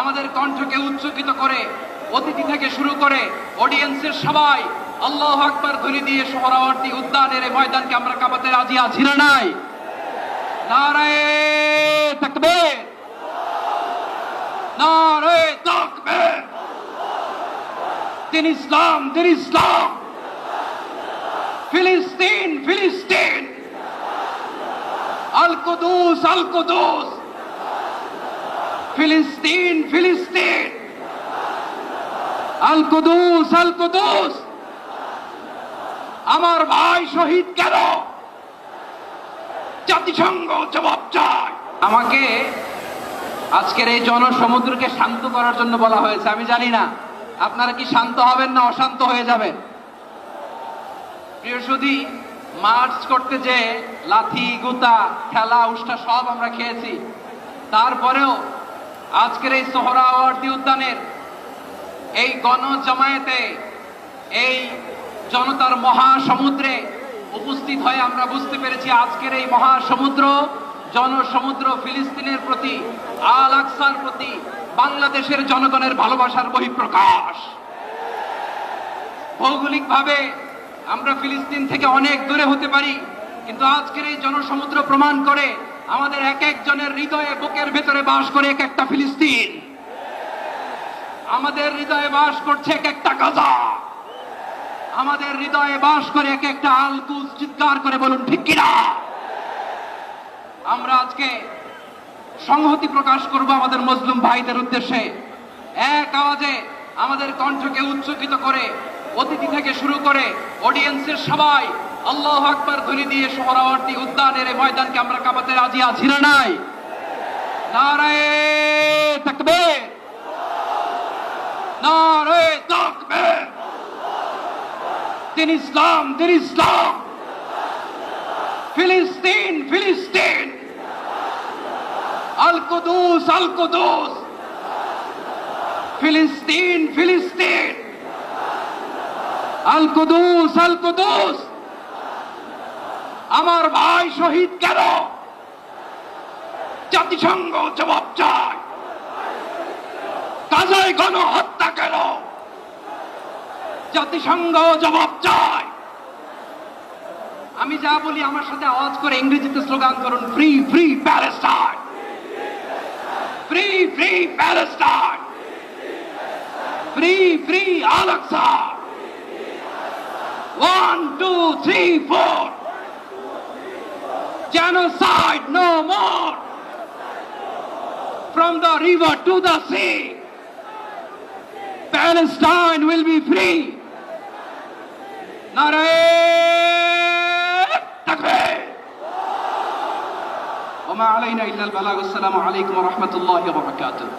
আমাদের কণ্ঠকে উচ্চকিত করে অতিথি থেকে শুরু করে অডিয়েন্সের সবাই আল্লাহু আকবার ধ্বনি দিয়ে সোহরাওয়ার্দী উদ্যানের এই ময়দানকে আমরা কাঁপাতে রাজি আছি না নাই? নারায়ে তাকবীর, নারায়ে তাকবীর। দিন ইসলাম, দিন ইসলাম। ফিলিস্তিন, ফিলিস্তিন। আল কুদুস, আল কুদুস। ফিলিস্তিন, ফিলিস্তিন। আল কুদুস, আল কুদুস। আমার ভাই শহীদ কেন? জাতিসংঘ জবাব চায়। আমাকে আজকের এই জনসমুদ্রকে শান্ত করার জন্য বলা হয়েছে। আমি জানি না আপনারা কি শান্ত হবেন না অশান্ত হয়ে যাবেন। প্রিয় সুধী, মার্চ করতে যে লাথি গুতা খেলা উষ্টা সব আমরা খেয়েছি, তারপরেও আজকের এই সোহরাওয়ার্দী উদ্যানের এই গণজমায়েতে, এই জনতার মহাসমুদ্রে উপস্থিত হয়ে আমরা বুঝতে পেরেছি আজকের এই মহাসমুদ্র, জনসমুদ্র ফিলিস্তিনের প্রতি, আল আকসার প্রতি বাংলাদেশের জনগণের ভালোবাসার বহিঃপ্রকাশ। ভৌগোলিকভাবে আমরা ফিলিস্তিন থেকে অনেক দূরে হতে পারি, কিন্তু আজকের এই জনসমুদ্র প্রমাণ করে আমাদের এক একজনের হৃদয়ে, বুকের ভেতরে বাস করে এক একটা ফিলিস্তিন। আমাদের হৃদয়ে বাস করছে এক একটা গাজা। আমাদের হৃদয়ে বাস করে এক একটা আল কুদস। চিৎকার করে বলুন ঠিক কিনা? আমরা আজকে সংহতি প্রকাশ করব আমাদের মুসলিম ভাইদের উদ্দেশ্যে। এক আওয়াজে আমাদের কণ্ঠকে উচ্চকিত করে অতিথি থেকে শুরু করে অডিয়েন্সের সবাই আল্লাহু আকবার ধ্বনি দিয়ে সোহরাওয়ার্দী উদ্যানের এই ময়দানকে আমরা কাঁপাতে রাজি আছি না নাই? নারায়ে তাকবীর, নারায়ে তাকবীর। দিন ইসলাম, দিন ইসলাম। ফিলিস্তিন, ফিলিস্তিন। আল কুদুস, আল কুদুস। ফিলিস্তিন, ফিলিস্তিন। আল কুদুস, আল কুদুস। আমার ভাই শহীদ কেন? জাতিসংঘ জবাব চায়। গাজায় গণহত্যা কেন? জাতিসংঘ জবাব চায়। আমি যা বলি আমার সাথে আওয়াজ করে ইংরেজিতে স্লোগান করুন, free free Palestine, free free Palestine, free free Al Aqsa. 1 2 3 4, genocide no more. From the river to the sea, Palestine will be free. Naraye takbir. Wa ma alayna illa al balagh. Assalamu alaykum wa rahmatullahi wa barakatuh.